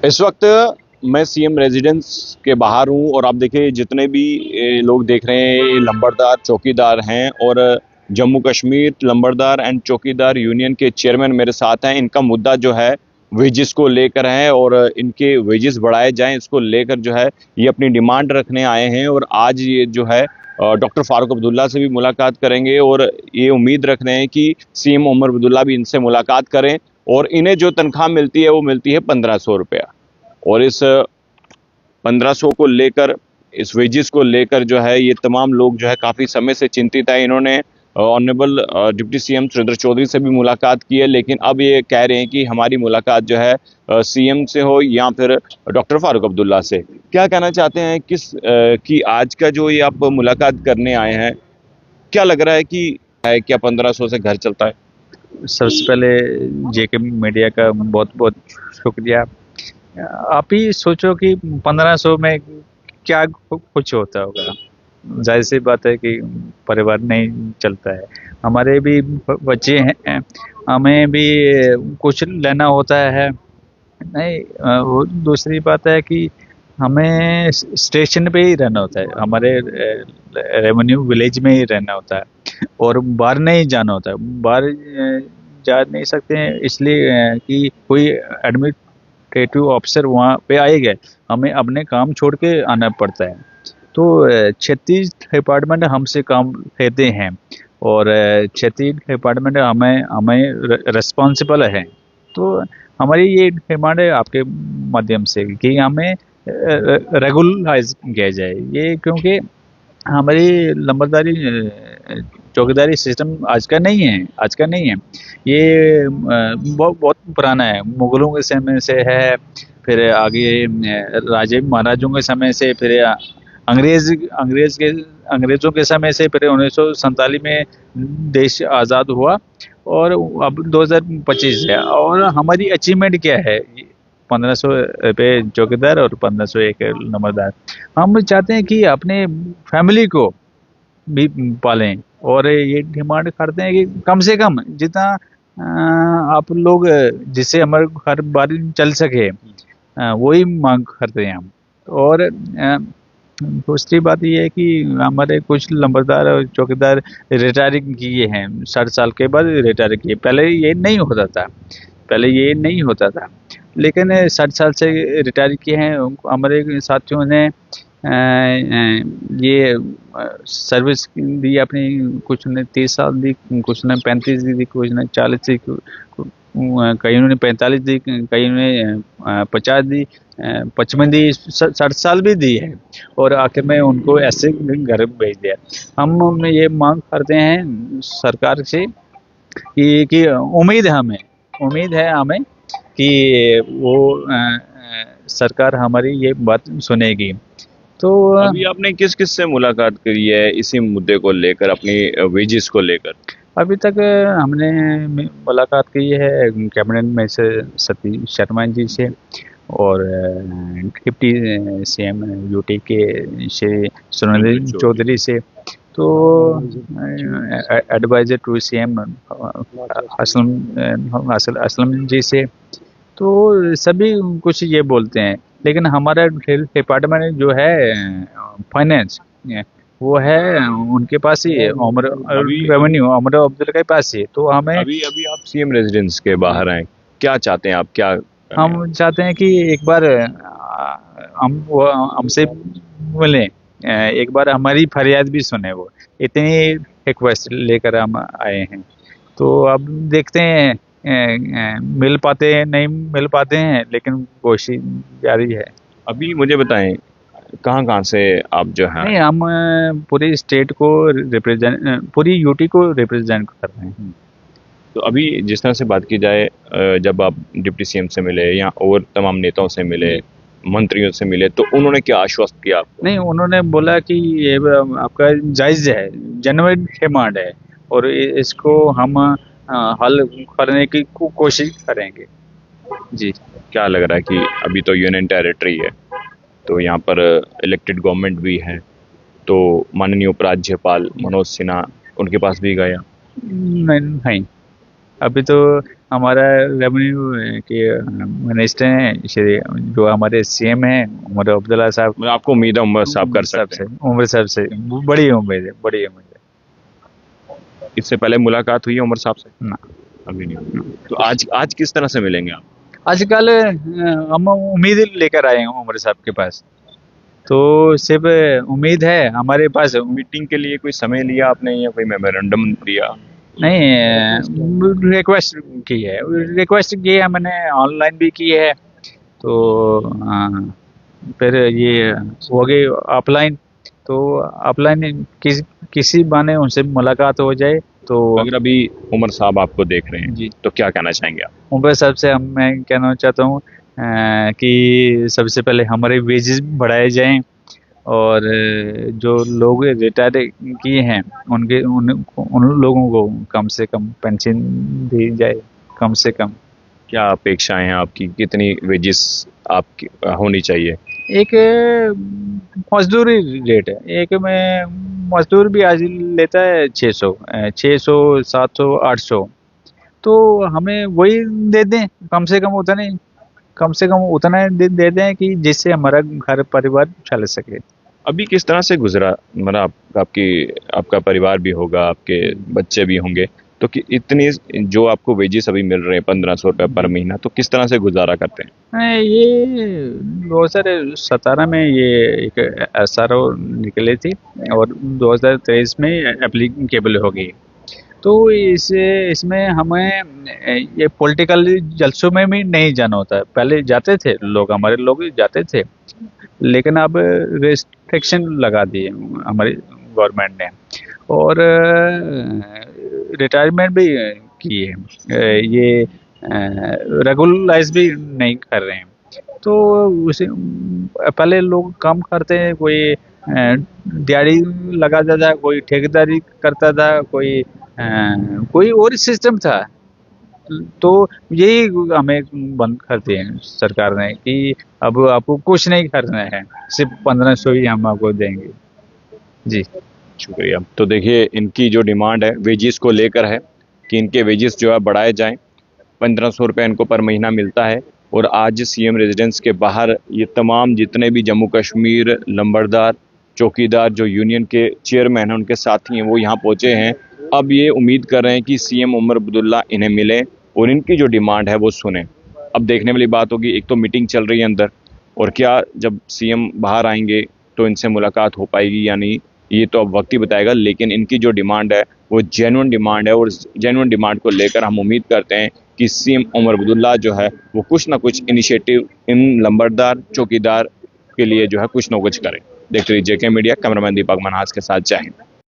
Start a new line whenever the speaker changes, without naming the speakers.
इस वक्त मैं सीएम रेजिडेंस के बाहर हूं और आप देखिए जितने भी लोग देख रहे हैं ये लंबरदार चौकीदार हैं और जम्मू कश्मीर लंबरदार एंड चौकीदार यूनियन के चेयरमैन मेरे साथ हैं। इनका मुद्दा जो है वेजेस को लेकर है और इनके वेजेस बढ़ाए जाएं इसको लेकर जो है ये अपनी डिमांड रखने आए हैं। और आज ये जो है डॉक्टर फारूक अब्दुल्ला से भी मुलाकात करेंगे और ये उम्मीद रख रहे हैं कि सीएम उमर अब्दुल्ला भी इनसे मुलाकात करें। और इन्हें जो तनख्वाह मिलती है वो मिलती है 1500 रुपया। और इस 1500 को लेकर, इस वेजेस को लेकर जो है ये तमाम लोग जो है काफ़ी समय से चिंतित है। इन्होंने honourable deputy CM Surendra Chaudhary से भी मुलाकात की है, लेकिन अब ये कह रहे हैं कि हमारी मुलाकात जो है सीएम से हो या फिर डॉक्टर फारूक अब्दुल्ला से। क्या कहना चाहते हैं कि आज का जो ये आप मुलाकात करने आए हैं, क्या लग रहा है कि क्या 1500 से घर चलता है?
सबसे पहले जेके मीडिया का बहुत बहुत शुक्रिया। आप ही सोचो कि 1500 में क्या कुछ होता होगा। जाहिर सी बात है कि परिवार नहीं चलता है। हमारे भी बच्चे हैं, हमें भी कुछ लेना होता है। नहीं, वो दूसरी बात है कि हमें स्टेशन पे ही रहना होता है, हमारे रेवेन्यू विलेज में ही रहना होता है और बाहर नहीं जाना होता है। बाहर जा नहीं सकते हैं इसलिए कि कोई एडमिनिस्ट्रेटिव ऑफिसर वहाँ पे आएगा, हमें अपने काम छोड़ के आना पड़ता है। तो 36 डिपार्टमेंट हमसे काम लेते हैं और 36 डिपार्टमेंट हमें रिस्पॉन्सिबल है। तो हमारी ये डिमांड है आपके माध्यम से कि हमें रेगुलराइज किया जाए ये, क्योंकि हमारी लंबरदारी चौकीदारी सिस्टम आज का नहीं है, आज का नहीं है। ये बहुत बहुत पुराना है, मुगलों के समय से है, फिर आगे राजे महाराजों के समय से, फिर अंग्रेजों के समय से, फिर 1947 में देश आज़ाद हुआ और अब 2025 है। और हमारी अचीवमेंट क्या है? 1500 पे चौकीदार और 1501 नंबरदार। हम चाहते हैं कि अपने फैमिली को भी पालें और ये डिमांड करते हैं कि कम से कम जितना आप लोग जिससे हमारे घर बार चल सके वही मांग करते हैं हम। और दूसरी बात ये है कि हमारे कुछ लंबरदार और चौकीदार रिटायरिंग किए हैं, 60 साल के बाद रिटायर किए। पहले ये नहीं होता था, पहले ये नहीं होता था, लेकिन 60 साल से रिटायर किए हैं। हमारे साथियों ने ये सर्विस दी अपनी, कुछ ने 30 साल दी, कुछ ने 35 दी, कुछ ने 40 दी, कईयों ने 45 दी, कईयों ने 50 दी, 55 दी, 60 साल भी दी है और आखिर में उनको ऐसे घर भेज दिया। हम ये मांग करते हैं सरकार से कि उम्मीद है हमें कि वो सरकार हमारी ये बात सुनेगी। तो
अभी आपने किस किस से मुलाकात करी है इसी मुद्दे को लेकर, अपनी वेजेस को लेकर?
अभी तक हमने मुलाकात की है कैबिनेट में से सतीश शर्मा जी से और डिप्टी सीएम यूटी के श्री सुरेंद्र चौधरी से। तो adviser to CM Aslam ji से। तो सभी कुछ ये बोलते हैं, लेकिन हमारा डिपार्टमेंट जो है फाइनेंस वो है उनके पास ही है, रेवेन्यू उमर अब्दुल्ला के पास ही है। तो हमें
अभी आप सीएम रेजिडेंस के बाहर हैं, क्या चाहते हैं आप? क्या
हम चाहते हैं कि एक बार हमसे मिलें, एक बार हमारी फरियाद भी सुने। वो इतनी रिक्वेस्ट लेकर हम आए हैं। तो अब देखते हैं मिल पाते हैं नहीं मिल पाते हैं, लेकिन कोशिश जारी है।
अभी मुझे बताएं कहाँ से आप जो है?
नहीं, हम पूरी स्टेट को रिप्रेजेंट, पूरी यूटी को रिप्रेजेंट कर रहे हैं।
तो अभी जिस तरह से बात की जाए, जब आप डिप्टी सीएम से मिले या और तमाम नेताओं से मिले, मंत्रियों से मिले, तो उन्होंने क्या आश्वस्त किया आपको?
नहीं, उन्होंने बोला कि ये आपका जायज़ है, जेन्युइन डिमांड है और इसको हम हल करने की कोशिश करेंगे। जी।
क्या लग रहा है कि अभी तो यूनियन टेरिटरी है, तो यहाँ पर इलेक्टेड गवर्नमेंट भी है, तो माननीय उपराज्यपाल मनोज सिन्हा उनके पास भी गया?
नहीं, अभी तो हमारा रेवेन्यू के मिनिस्टर हैं श्री, जो हमारे सीएम हैं उमर अब्दुल्ला साहब।
मतलब आपको उम्मीद है उमर साहब कर सकते हैं?
उमर साहब से बड़ी उम्मीद है, बड़ी उम्मीद है।
इससे पहले मुलाकात हुई है उमर साहब से?
ना,
अभी नहीं हुई। तो आज किस तरह से मिलेंगे आप?
आजकल हम उम्मीद लेकर आए हैं उमर साहब के पास, तो सिर्फ उम्मीद है हमारे पास।
मीटिंग के लिए कोई समय लिया आपने या कोई मेमोरेंडम दिया?
नहीं, रिक्वेस्ट की है, रिक्वेस्ट की है मैंने, ऑनलाइन भी की है। तो फिर ये हो गई ऑफलाइन, तो ऑफलाइन किसी बहाने उनसे मुलाकात हो जाए तो।
अगर अभी उमर साहब आपको देख रहे हैं
जी,
तो क्या कहना चाहेंगे आप?
उमर साहब से मैं कहना चाहता हूँ कि सबसे पहले हमारे वेजेस बढ़ाए जाएं, और जो लोग रिटायर किए हैं उन लोगों को कम से कम पेंशन दी जाए, कम से कम।
क्या अपेक्षाएं हैं आपकी? कितनी वेजेस आपकी होनी चाहिए?
एक मजदूरी रेट है, एक में मजदूर भी आज लेता है 600, 700, 800, तो हमें वही दे दें, कम से कम उतना ही, कम से कम उतना दे दें कि जिससे हमारा घर परिवार चल सके।
अभी किस तरह से गुजरा, मतलब आपका परिवार भी होगा, आपके बच्चे भी होंगे, तो कि इतनी जो आपको वेजेस अभी मिल रहे हैं 1500 रुपये पर महीना, तो किस तरह से गुजारा करते हैं?
ये 2017 में ये एक SRO निकले थी और 2023 में एप्लीकेबल हो गई। तो इसमें हमें ये पॉलिटिकल जलसों में भी नहीं जाना होता है। पहले जाते थे लोग, हमारे लोग जाते थे, लेकिन अब रेस्ट्रिक्शन लगा दिए हमारी गवर्नमेंट ने, और रिटायरमेंट भी की है, ये रेगुलराइज भी नहीं कर रहे हैं। तो उसे पहले लोग काम करते हैं, कोई दिहाड़ी लगा देता था, कोई ठेकेदारी करता था, कोई और सिस्टम था। तो यही हमें बंद कर दिए हैं सरकार ने कि अब आपको कुछ नहीं करना है, सिर्फ 1500 ही हम आपको देंगे। जी,
शुक्रिया। तो देखिए, इनकी जो डिमांड है वेजेस को लेकर है कि इनके वेजेस जो है बढ़ाए जाएं। 1500 रुपये इनको पर महीना मिलता है, और आज सीएम रेजिडेंस के बाहर ये तमाम जितने भी जम्मू कश्मीर लंबरदार चौकीदार जो यूनियन के चेयरमैन हैं उनके साथी हैं वो यहाँ पहुँचे हैं। अब ये उम्मीद कर रहे हैं कि सीएम उमर अब्दुल्ला इन्हें मिले और इनकी जो डिमांड है वो सुने। अब देखने वाली बात होगी, एक तो मीटिंग चल रही है अंदर, और क्या जब सीएम बाहर आएंगे तो इनसे मुलाकात हो पाएगी या नहीं, ये तो अब वक्त ही बताएगा। लेकिन इनकी जो डिमांड है वो जेन्युइन डिमांड है, और जेन्युइन डिमांड को लेकर हम उम्मीद करते हैं कि सीएम उमर अब्दुल्ला जो है वो कुछ ना कुछ इनिशिएटिव इन लंबरदार चौकीदार के लिए जो है कुछ ना कुछ करें। देखते रहिए JK मीडिया, कैमरामैन दीपक मनहास के साथ। जय हिंद।